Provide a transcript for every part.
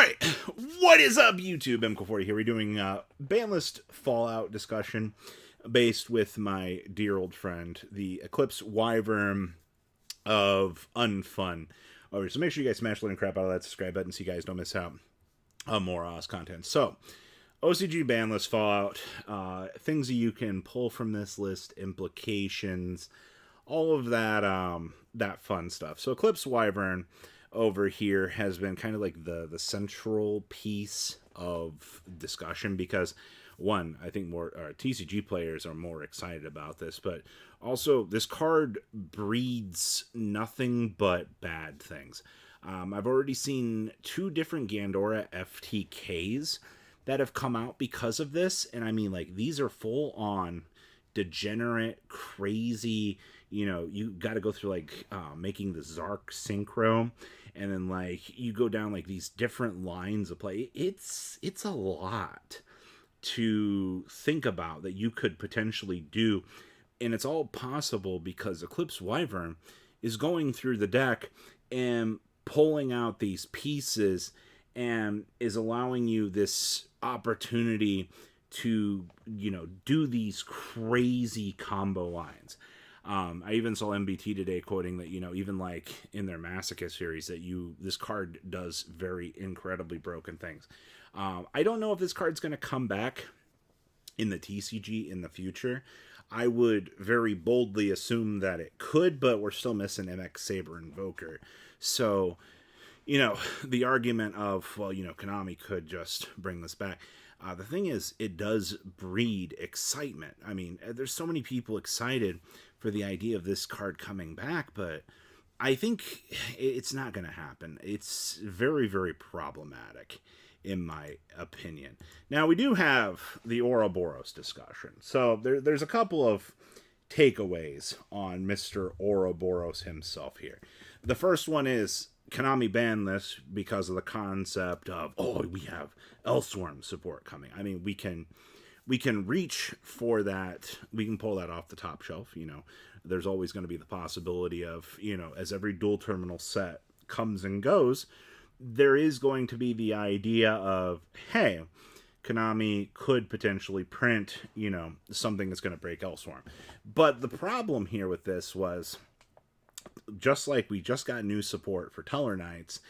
Alright, what is up, YouTube? MK40 here. We're doing ban list Fallout discussion based with my dear old friend, the Eclipse Wyvern of Unfun. Over. So make sure you guys smash the little crap out of that subscribe button so you guys don't miss out on more Oz content. So, OCG ban list Fallout, things that you can pull from this list, implications, all of that, that fun stuff. So Eclipse Wyvern over here has been kind of like the central piece of discussion because, one, I think more TCG players are more excited about this, but also this card breeds nothing but bad things. I've already seen 2 different Gandora FTKs that have come out because of this, and I mean, like, these are full on degenerate, crazy, you know, you got to go through like making the Zark synchro, and then like you go down like these different lines of play. It's a lot to think about that you could potentially do, and it's all possible because Eclipse Wyvern is going through the deck and pulling out these pieces and is allowing you this opportunity to, you know, do these crazy combo lines. I even saw MBT today quoting that, you know, even like in their Masochist series that this card does very incredibly broken things. I don't know if this card's going to come back in the TCG in the future. I would very boldly assume that it could, but we're still missing MX Saber Invoker. So, you know, the argument of, well, you know, Konami could just bring this back. The thing is, it does breed excitement. I mean, there's so many people excited for the idea of this card coming back, but I think it's not going to happen. It's very, very problematic, in my opinion. Now, we do have the Ouroboros discussion. So there's a couple of takeaways on Mr. Ouroboros himself here. The first one is Konami banned this because of the concept of, oh, we have Evilswarm support coming. I mean, we can reach for that. We can pull that off the top shelf. You know, there's always going to be the possibility of, you know, as every dual terminal set comes and goes, there is going to be the idea of, hey, Konami could potentially print, you know, something that's going to break Evilswarm. But the problem here with this was, just like we just got new support for Teller Knights,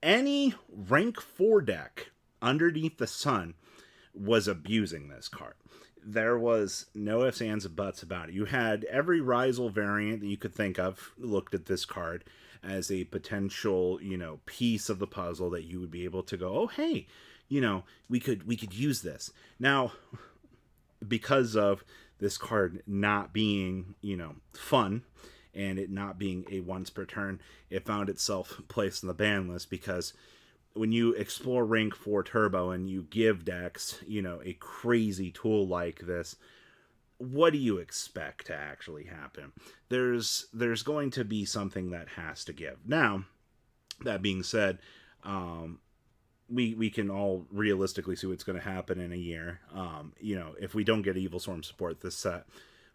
any rank 4 deck underneath the sun was abusing this card. There was no ifs, ands, and buts about it. You had every Rizal variant that you could think of looked at this card as a potential, you know, piece of the puzzle that you would be able to go, oh, hey, you know, we could use this. Now, because of this card not being, you know, fun, and it not being a once per turn, it found itself placed in the ban list because when you explore rank 4 turbo and you give decks, you know, a crazy tool like this, what do you expect to actually happen? There's going to be something that has to give. Now, that being said, we can all realistically see what's going to happen in a year. You know, if we don't get Evilswarm support this set,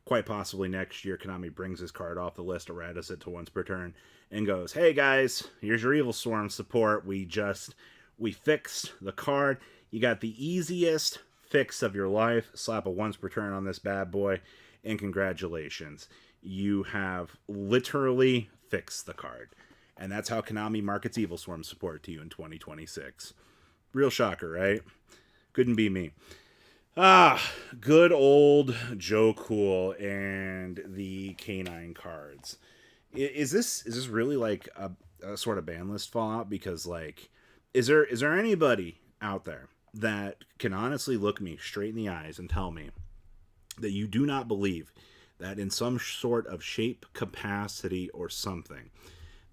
quite possibly next year, Konami brings his card off the list, erratas it to once per turn, and goes, hey guys, here's your Evilswarm support. We fixed the card. You got the easiest fix of your life. Slap a once per turn on this bad boy, and congratulations. You have literally fixed the card. And that's how Konami markets Evilswarm support to you in 2026. Real shocker, right? Couldn't be me. Good old Joe Cool and the K9 cards. Is this really like a sort of ban list Fallout? Because, like, is there anybody out there that can honestly look me straight in the eyes and tell me that you do not believe that in some sort of shape, capacity, or something,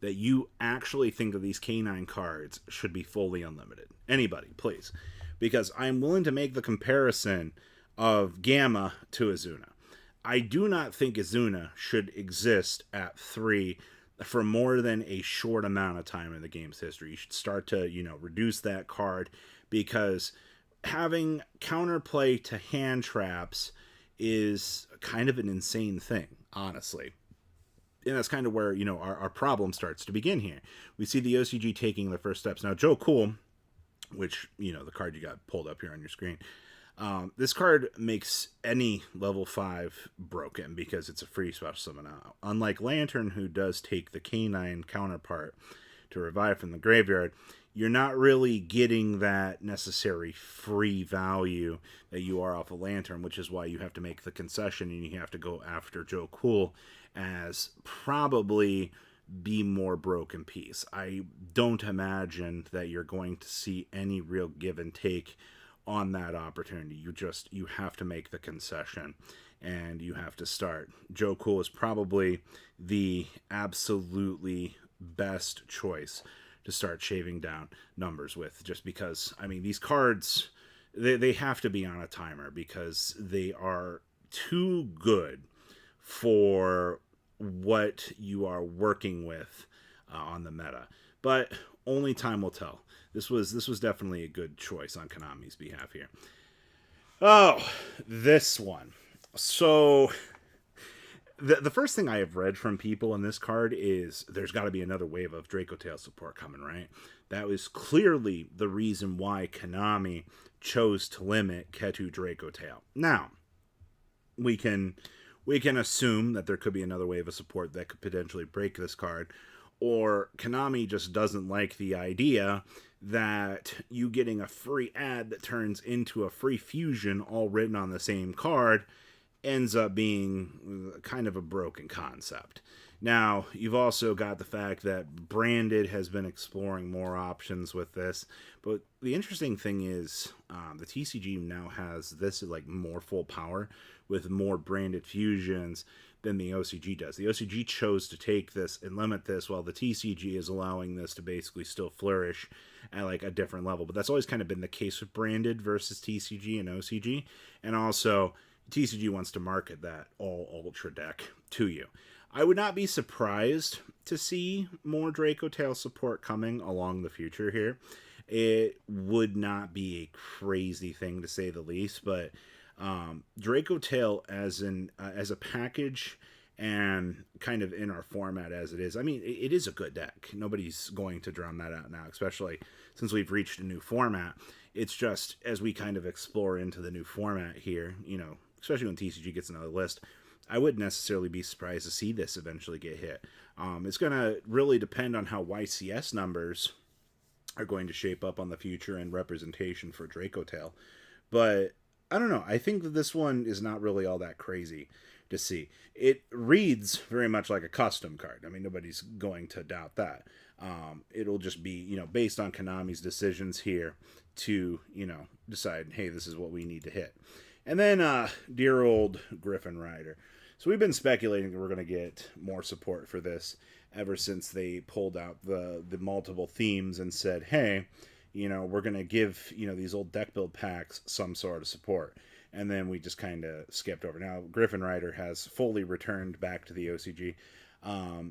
that you actually think that these K9 cards should be fully unlimited? Anybody, please. Because I'm willing to make the comparison of Gamma to Azuna. I do not think Azuna should exist at 3 for more than a short amount of time in the game's history. You should start to, you know, reduce that card, because having counterplay to hand traps is kind of an insane thing, honestly. And that's kind of where, you know, our problem starts to begin here. We see the OCG taking the first steps. Now, Joe Cool which, the card you got pulled up here on your screen. This card makes any level 5 broken because it's a free special summon out. Unlike Lantern, who does take the canine counterpart to revive from the graveyard, you're not really getting that necessary free value that you are off a Lantern, which is why you have to make the concession and you have to go after Joe Cool as probably the more broken piece. I don't imagine that you're going to see any real give and take on that opportunity. You have to make the concession and you have to start. Joe Cool is probably the absolutely best choice to start shaving down numbers with, just because, these cards, they have to be on a timer because they are too good for what you are working with on the meta. But only time will tell. This was definitely a good choice on Konami's behalf here. Oh, this one. So the first thing I have read from people in this card is there's got to be another wave of Dracotail support coming, right? That was clearly the reason why Konami chose to limit Ketu Dracotail. Now, we can assume that there could be another wave of support that could potentially break this card, or Konami just doesn't like the idea that you getting a free ad that turns into a free fusion all written on the same card ends up being kind of a broken concept. Now, you've also got the fact that Branded has been exploring more options with this, but the interesting thing is the TCG now has this like more full power with more Branded fusions than the OCG does. The OCG chose to take this and limit this, while the TCG is allowing this to basically still flourish at like a different level. But that's always kind of been the case with Branded versus TCG and OCG. And also, TCG wants to market that all Ultra deck to you. I would not be surprised to see more Dracotail support coming along the future here. It would not be a crazy thing to say the least, but Dracotail as a package and kind of in our format as it is, it is a good deck. Nobody's going to drown that out now, especially since we've reached a new format. It's just as we kind of explore into the new format here, especially when TCG gets another list, I wouldn't necessarily be surprised to see this eventually get hit. It's going to really depend on how YCS numbers are going to shape up on the future and representation for Dracotail. But I don't know. I think that this one is not really all that crazy to see. It reads very much like a custom card. Nobody's going to doubt that. It'll just be, based on Konami's decisions here to, decide, hey, this is what we need to hit. And then dear old Gryphon Rider. So we've been speculating that we're going to get more support for this ever since they pulled out the multiple themes and said, hey, we're going to give, these old deck build packs some sort of support. And then we just kind of skipped over. Now, Gryphon Rider has fully returned back to the OCG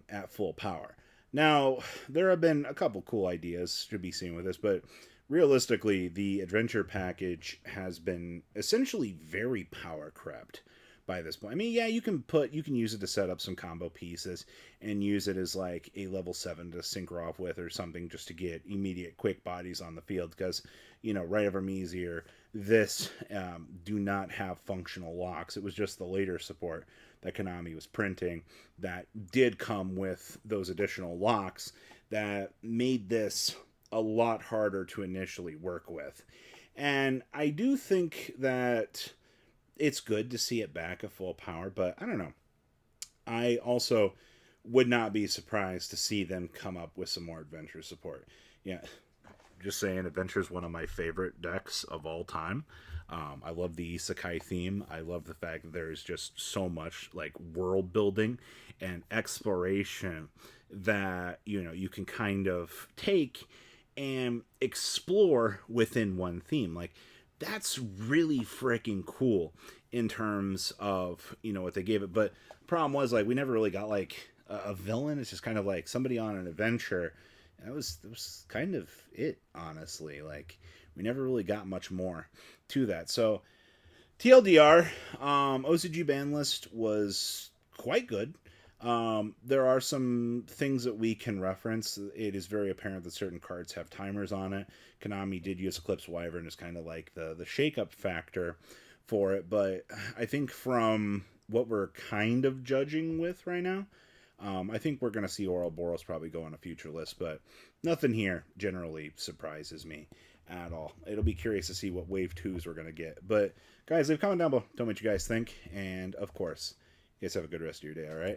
at full power. Now, there have been a couple cool ideas to be seen with this, but realistically, the adventure package has been essentially very power crept by this point. You can use it to set up some combo pieces and use it as like a level 7 to synchro off with or something, just to get immediate quick bodies on the field, because Right Over Measier, this do not have functional locks. It was just the later support that Konami was printing that did come with those additional locks that made this a lot harder to initially work with. And I do think that it's good to see it back at full power, but I don't know. I also would not be surprised to see them come up with some more adventure support. Yeah, just saying, adventure is one of my favorite decks of all time. I love the isekai theme. I love the fact that there's just so much like world building and exploration that you can kind of take and explore within one theme. Like, that's really freaking cool in terms of what they gave it. But the problem was, like, we never really got like a villain. It's just kind of like somebody on an adventure. That was kind of it, honestly. Like, we never really got much more to that. So TLDR, OCG ban list was quite good. There are some things that we can reference. It is very apparent that certain cards have timers on it. Konami did use Eclipse Wyvern as kind of like the shake-up factor for it, but I think from what we're kind of judging with right now, I think we're going to see Ouroboros probably go on a future list, but nothing here generally surprises me at all. It'll be curious to see what Wave 2s we're going to get. But, guys, leave a comment down below. Tell me what you guys think. And, of course, you guys have a good rest of your day, all right?